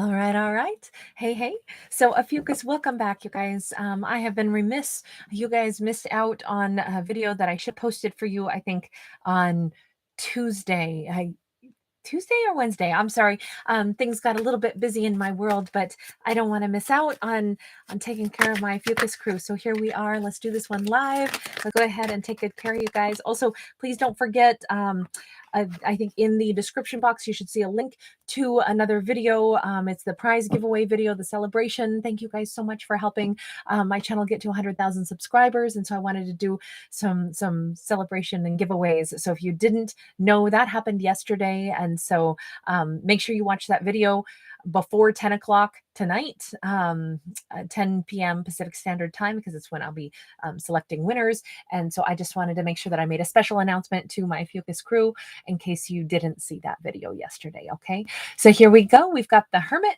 All right, all right. Hey, hey. So, Ophiuchus, welcome back, you guys. I have been remiss. You guys missed out on a video that I should posted for you, I think, on Tuesday. Tuesday or Wednesday. I'm sorry. Things got a little bit busy in my world, but I don't want to miss out on taking care of my Fucus crew. So here we are. Let's do this one live. I'll go ahead and take good care of you guys. Also, please don't forget. I think in the description box you should see a link to another video. It's the prize giveaway video, the celebration. Thank you guys so much for helping my channel get to 100,000 subscribers, and so I wanted to do some celebration and giveaways. So if you didn't know, that happened yesterday, and so make sure you watch that video before 10 o'clock tonight, 10 p.m. Pacific Standard Time, because it's when I'll be selecting winners. And so I just wanted to make sure that I made a special announcement to my Fucus crew in case you didn't see that video yesterday. Okay, so here we go. We've got the Hermit.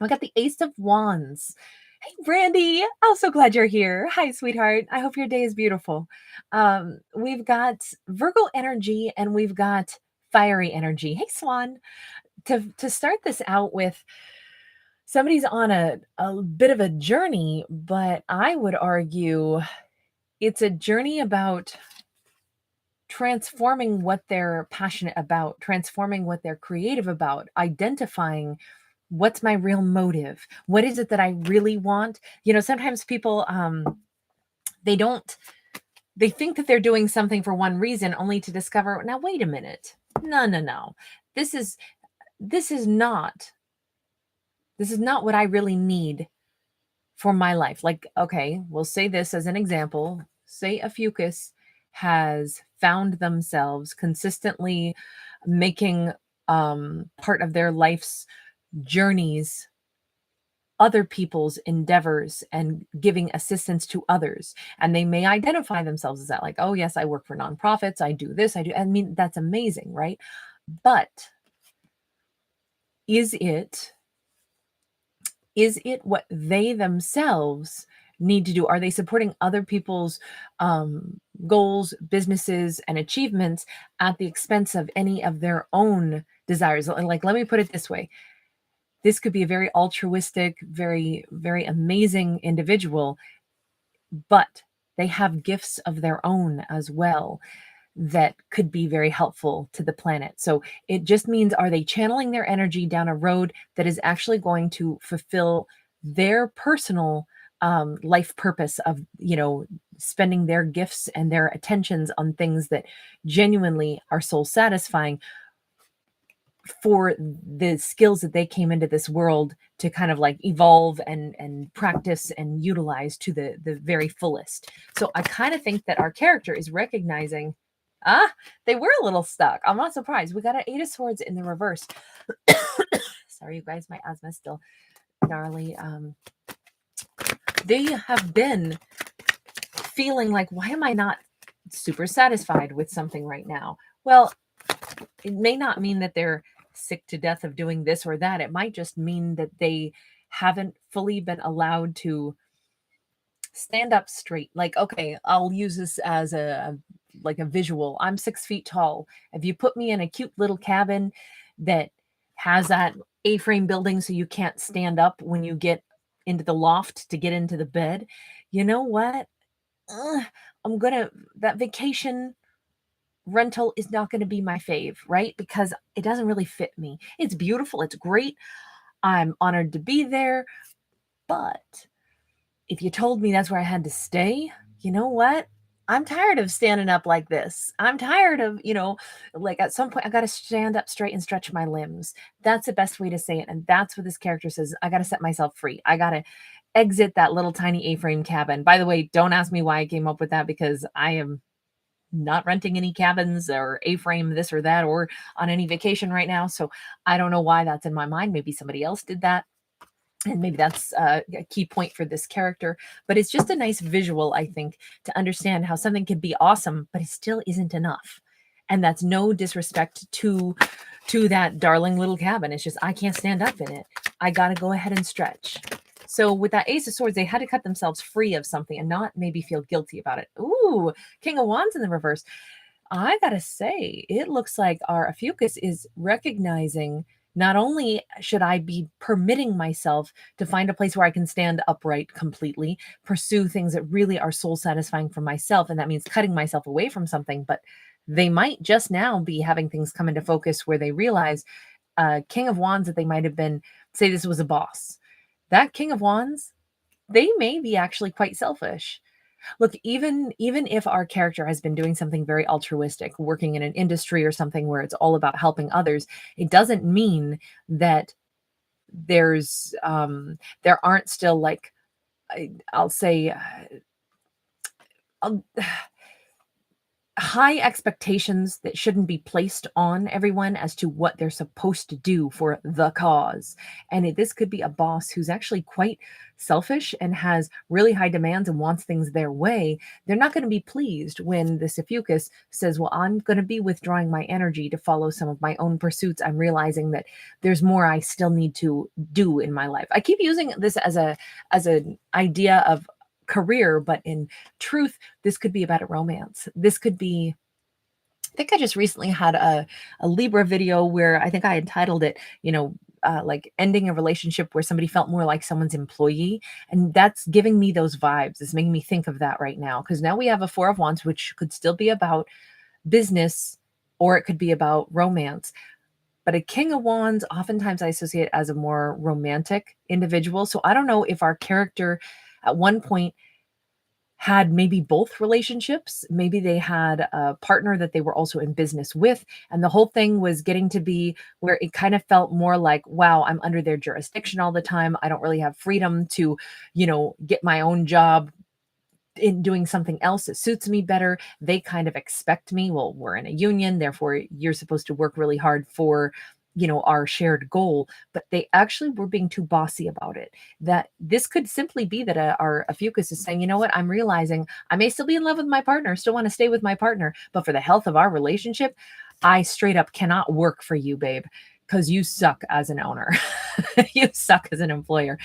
We got the Ace of Wands. Hey, Brandy, I'm so glad you're here. Hi, sweetheart. I hope your day is beautiful. We've got Virgo energy and we've got fiery energy. Hey, Swan. To start this out with, somebody's on a bit of a journey, but I would argue it's a journey about transforming what they're passionate about, transforming what they're creative about, identifying what's my real motive, what is it that I really want. Sometimes people they think that they're doing something for one reason only to discover, now wait a minute, no, this is not what I really need for my life. Like, okay, we'll say this as an example. Say a Fucus has found themselves consistently making part of their life's journeys other people's endeavors and giving assistance to others. And they may identify themselves as that, like, oh yes, I work for nonprofits, I do this, I mean, that's amazing, right? But is it what they themselves need to do? Are they supporting other people's goals, businesses, and achievements at the expense of any of their own desires? Like, let me put it this way. This could be a very altruistic, very, very amazing individual, but they have gifts of their own as well that could be very helpful to the planet. So it just means, are they channeling their energy down a road that is actually going to fulfill their personal life purpose of, spending their gifts and their attentions on things that genuinely are soul satisfying for the skills that they came into this world to kind of like evolve and practice and utilize to the very fullest. So I kind of think that our character is recognizing, they were a little stuck. I'm not surprised. We got an Eight of Swords in the reverse. Sorry, you guys, my asthma is still gnarly. They have been feeling like, why am I not super satisfied with something right now? Well, it may not mean that they're sick to death of doing this or that. It might just mean that they haven't fully been allowed to stand up straight. Like, okay, I'll use this as a visual. I'm 6 feet tall. If you put me in a cute little cabin that has that A-frame building so you can't stand up when you get into the loft to get into the bed, you know what? That vacation rental is not going to be my fave, right? Because it doesn't really fit me. It's beautiful. It's great. I'm honored to be there. But if you told me that's where I had to stay, you know what? I'm tired of standing up like this. I'm tired of, like at some point I got to stand up straight and stretch my limbs. That's the best way to say it. And that's what this character says. I got to set myself free. I got to exit that little tiny A-frame cabin. By the way, don't ask me why I came up with that, because I am not renting any cabins or A-frame this or that or on any vacation right now. So I don't know why that's in my mind. Maybe somebody else did that. And maybe that's a key point for this character. But it's just a nice visual, I think, to understand how something can be awesome, but it still isn't enough. And that's no disrespect to that darling little cabin. It's just, I can't stand up in it. I got to go ahead and stretch. So with that Ace of Swords, they had to cut themselves free of something and not maybe feel guilty about it. Ooh, King of Wands in the reverse. I gotta say, it looks like our Ophiuchus is recognizing Not only should I be permitting myself to find a place where I can stand upright completely, pursue things that really are soul satisfying for myself, and that means cutting myself away from something, but they might just now be having things come into focus where they realize King of Wands that they might have been, say this was a boss. That King of Wands, they may be actually quite selfish. Look, even if our character has been doing something very altruistic, working in an industry or something where it's all about helping others, it doesn't mean that there aren't still like I'll say uh, high expectations that shouldn't be placed on everyone as to what they're supposed to do for the cause. And this could be a boss who's actually quite selfish and has really high demands and wants things their way. They're not going to be pleased when this Ophiuchus says, well, I'm going to be withdrawing my energy to follow some of my own pursuits. I'm realizing that there's more I still need to do in my life. I keep using this as an idea of career, but in truth, this could be about a romance. This could be, I think I just recently had a Libra video where I think I entitled it, like ending a relationship where somebody felt more like someone's employee. And that's giving me those vibes. It's making me think of that right now. Because now we have a Four of Wands, which could still be about business or it could be about romance. But a King of Wands, oftentimes I associate as a more romantic individual. So I don't know if our character at one point had maybe both relationships. Maybe they had a partner that they were also in business with. And the whole thing was getting to be where it kind of felt more like, wow, I'm under their jurisdiction all the time. I don't really have freedom to, get my own job in doing something else that suits me better. They kind of expect me. Well, we're in a union, therefore you're supposed to work really hard for, our shared goal. But they actually were being too bossy about it. That this could simply be that our Ophiuchus is saying, you know what, I'm realizing I may still be in love with my partner, still want to stay with my partner, but for the health of our relationship, I straight up cannot work for you, babe, because you suck as an owner. You suck as an employer.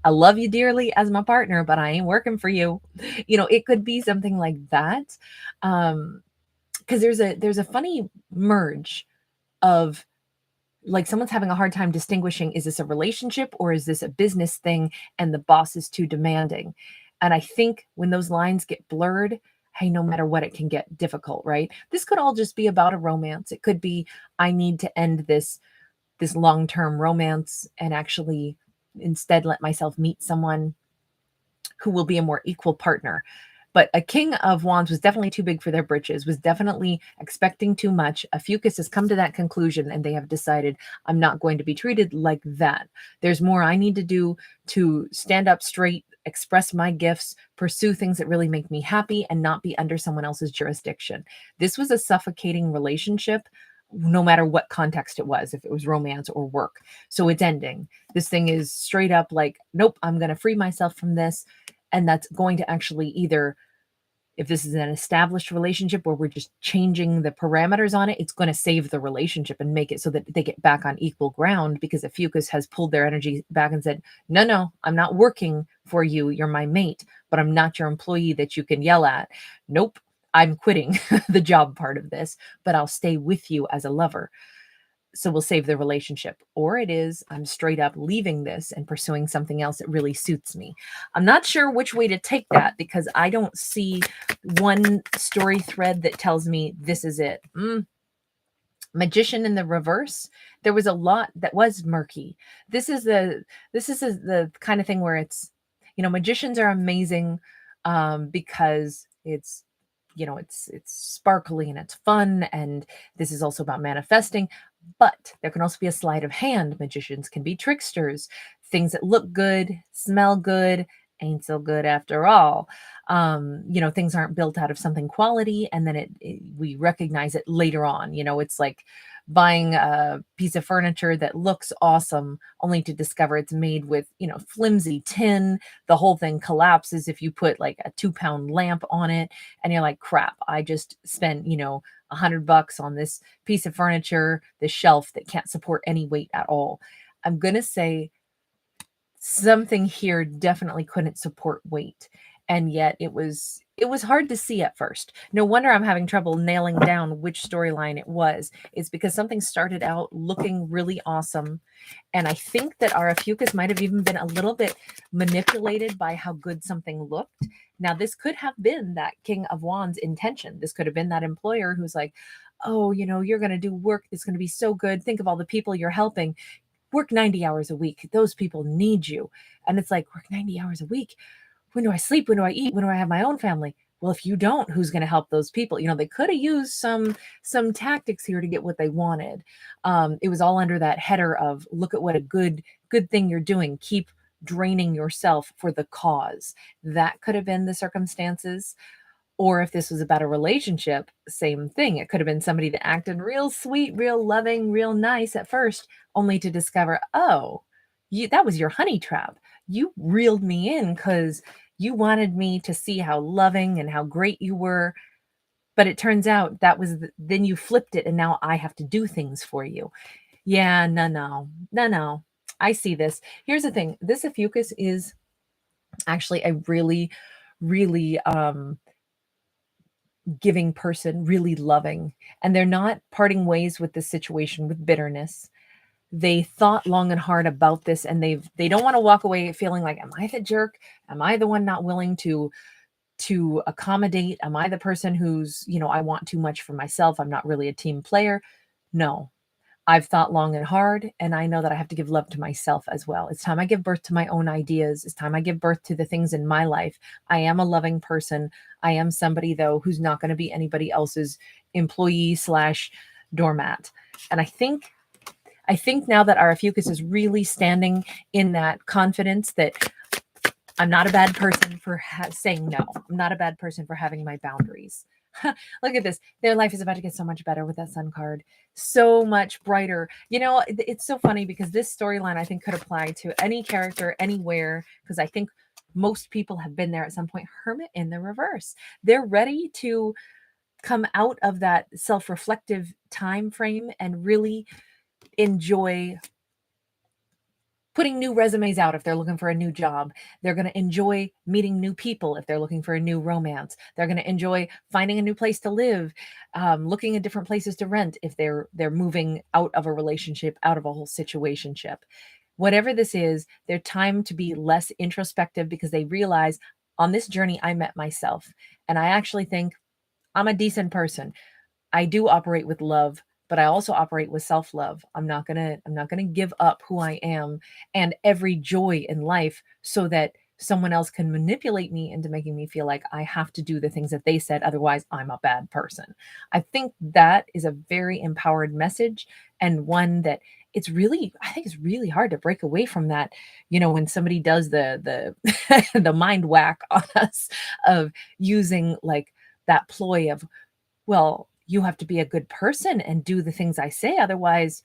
I love you dearly as my partner, but I ain't working for you. It could be something like that. Because there's a funny merge of like someone's having a hard time distinguishing, is this a relationship or is this a business thing and the boss is too demanding? And I think when those lines get blurred, hey, no matter what, it can get difficult, right? This could all just be about a romance. It could be, I need to end this long-term romance and actually instead let myself meet someone who will be a more equal partner. But a King of Wands was definitely too big for their britches, was definitely expecting too much. Ophiuchus has come to that conclusion and they have decided, I'm not going to be treated like that. There's more I need to do to stand up straight, express my gifts, pursue things that really make me happy, and not be under someone else's jurisdiction. This was a suffocating relationship, no matter what context it was, if it was romance or work. So it's ending. This thing is straight up like, nope, I'm going to free myself from this. And that's going to actually either, if this is an established relationship where we're just changing the parameters on it, it's going to save the relationship and make it so that they get back on equal ground, because Ophiuchus has pulled their energy back and said, no, I'm not working for you. You're my mate, but I'm not your employee that you can yell at. Nope, I'm quitting the job part of this, but I'll stay with you as a lover. So we'll save the relationship. Or it is, I'm straight up leaving this and pursuing something else that really suits me. I'm not sure which way to take that because I don't see one story thread that tells me this is it. Magician in the reverse, there was a lot that was murky. This is the kind of thing where it's, magicians are amazing because it's sparkly and it's fun, and this is also about manifesting. But there can also be a sleight of hand. Magicians can be tricksters. Things that look good, smell good, ain't so good after all. Things aren't built out of something quality, and then we recognize it later on. It's like buying a piece of furniture that looks awesome only to discover it's made with, flimsy tin. The whole thing collapses if you put like a 2-pound lamp on it, and you're like, crap, I just spent, $100 on this piece of furniture, this shelf that can't support any weight at all. I'm going to say something here definitely couldn't support weight. And yet it was It was hard to see at first. No wonder I'm having trouble nailing down which storyline it was. It's because something started out looking really awesome. And I think that our Ophiuchus might have even been a little bit manipulated by how good something looked. Now, this could have been that King of Wands intention. This could have been that employer who's like, oh, you're going to do work that's going to be so good. Think of all the people you're helping. Work 90 hours a week. Those people need you. And it's like, work 90 hours a week. When do I sleep? When do I eat? When do I have my own family? Well, if you don't, who's going to help those people? They could have used some tactics here to get what they wanted. It was all under that header of look at what a good thing you're doing. Keep draining yourself for the cause. That could have been the circumstances. Or if this was about a relationship, same thing. It could have been somebody that acted real sweet, real loving, real nice at first, only to discover, oh, that was your honey trap. You reeled me in because you wanted me to see how loving and how great you were. But it turns out that was, then you flipped it and now I have to do things for you. Yeah, no. I see this. Here's the thing. This Ophiuchus is actually a really, really giving person, really loving. And they're not parting ways with this situation with bitterness. They thought long and hard about this, and they don't want to walk away feeling like, am I the jerk? Am I the one not willing to accommodate? Am I the person who's, I want too much for myself? I'm not really a team player. No, I've thought long and hard, and I know that I have to give love to myself as well. It's time I give birth to my own ideas. It's time I give birth to the things in my life. I am a loving person. I am somebody, though, who's not going to be anybody else's employee slash doormat. And I think now that our Ophiuchus is really standing in that confidence that I'm not a bad person for saying no. I'm not a bad person for having my boundaries. Look at this. Their life is about to get so much better with that sun card. So much brighter. It's so funny because this storyline I think could apply to any character anywhere, because I think most people have been there at some point. Hermit in the reverse. They're ready to come out of that self-reflective time frame and really enjoy putting new resumes out if they're looking for a new job. They're going to enjoy meeting new people if they're looking for a new romance. They're going to enjoy finding a new place to live, looking at different places to rent if they're moving out of a relationship, out of a whole situationship. Whatever this is, they're time to be less introspective because they realize on this journey I met myself, and I actually think I'm a decent person. I do operate with love, but I also operate with self-love. I'm not going to give up who I am and every joy in life so that someone else can manipulate me into making me feel like I have to do the things that they said, otherwise I'm a bad person. I think that is a very empowered message, and one that I think it's really hard to break away from that, when somebody does the the mind whack on us of using like that ploy of, well, you have to be a good person and do the things I say. Otherwise,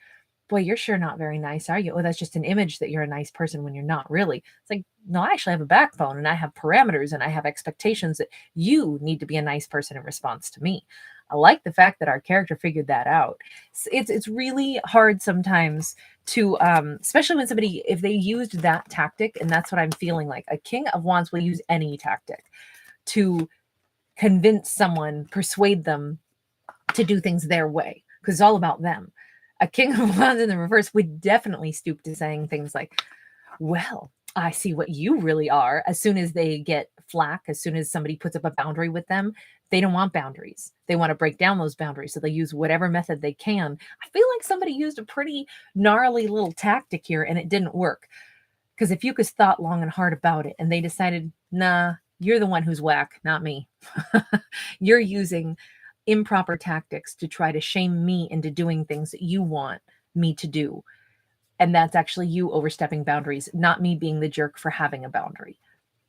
boy, you're sure not very nice, are you? Oh, that's just an image that you're a nice person when you're not really. It's like, no, I actually have a backbone and I have parameters and I have expectations that you need to be a nice person in response to me. I like the fact that our character figured that out. It's really hard sometimes to, especially when somebody, if they used that tactic, and that's what I'm feeling like. A King of Wands will use any tactic to convince someone, persuade them to do things their way, because it's all about them. A King of Wands in the reverse would definitely stoop to saying things like, well, I see what you really are. As soon as they get flack, as soon as somebody puts up a boundary with them, they don't want boundaries. They want to break down those boundaries. So they use whatever method they can. I feel like somebody used a pretty gnarly little tactic here and it didn't work. Because if Ophiuchus thought long and hard about it and they decided, nah, you're the one who's whack, not me. You're using improper tactics to try to shame me into doing things that you want me to do. And that's actually you overstepping boundaries, not me being the jerk for having a boundary.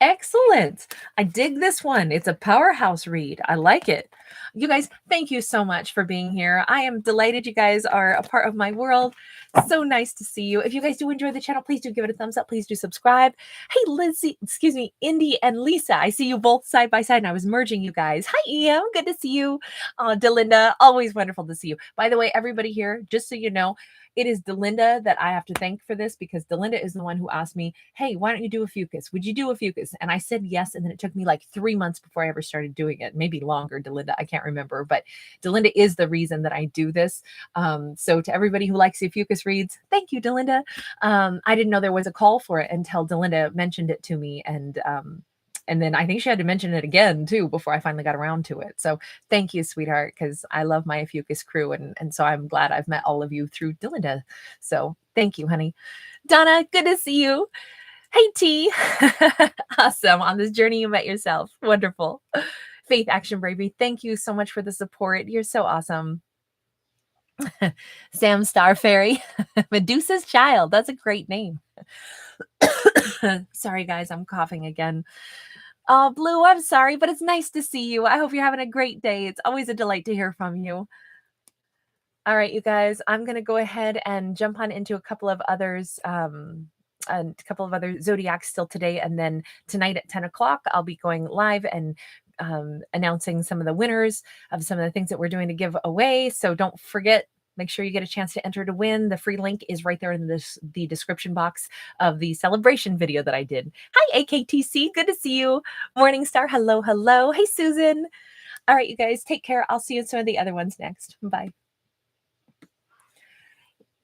Excellent. I dig this one. It's a powerhouse read. I like it. You guys, thank you so much for being here. I am delighted you guys are a part of my world. So nice to see you. If you guys do enjoy the channel, please do give it a thumbs up. Please do subscribe. Hey, Lizzie, excuse me, Indy and Lisa. I see you both side by side and I was merging you guys. Hi, Em. Good to see you. Delinda, always wonderful to see you. By the way, everybody here, just so you know, it is Delinda that I have to thank for this because Delinda is the one who asked me, hey, why don't you do Ophiuchus? Would you do Ophiuchus? And I said yes. And then it took me like 3 months before I ever started doing it. Maybe longer, Delinda. I can't remember. But Delinda is the reason that I do this. So to everybody who likes the Ophiuchus reads, thank you, Delinda. I didn't know there was a call for it until Delinda mentioned it to me. And then I think she had to mention it again too before I finally got around to it. So thank you, sweetheart, because I love my Ophiuchus crew. And so I'm glad I've met all of you through Delinda. So thank you, honey. Donna, good to see you. Hey, T. Awesome. On this journey, you met yourself. Wonderful. Faith, Action, Bravery, thank you so much for the support. You're so awesome. Sam Star Fairy, Medusa's Child. That's a great name. Sorry, guys, I'm coughing again. Oh, Blue, I'm sorry, but it's nice to see you. I hope you're having a great day. It's always a delight to hear from you. All right, you guys, I'm going to go ahead and jump on into a couple of others, a couple of other zodiacs still today. And then tonight at 10 o'clock, I'll be going live and announcing some of the winners of some of the things that we're doing to give away. So don't forget, make sure you get a chance to enter to win. The free link is right there in the description box of the celebration video that I did. Hi, AKTC. Good to see you. Morningstar. Hello, hello. Hey, Susan. All right, you guys, take care. I'll see you in some of the other ones next. Bye.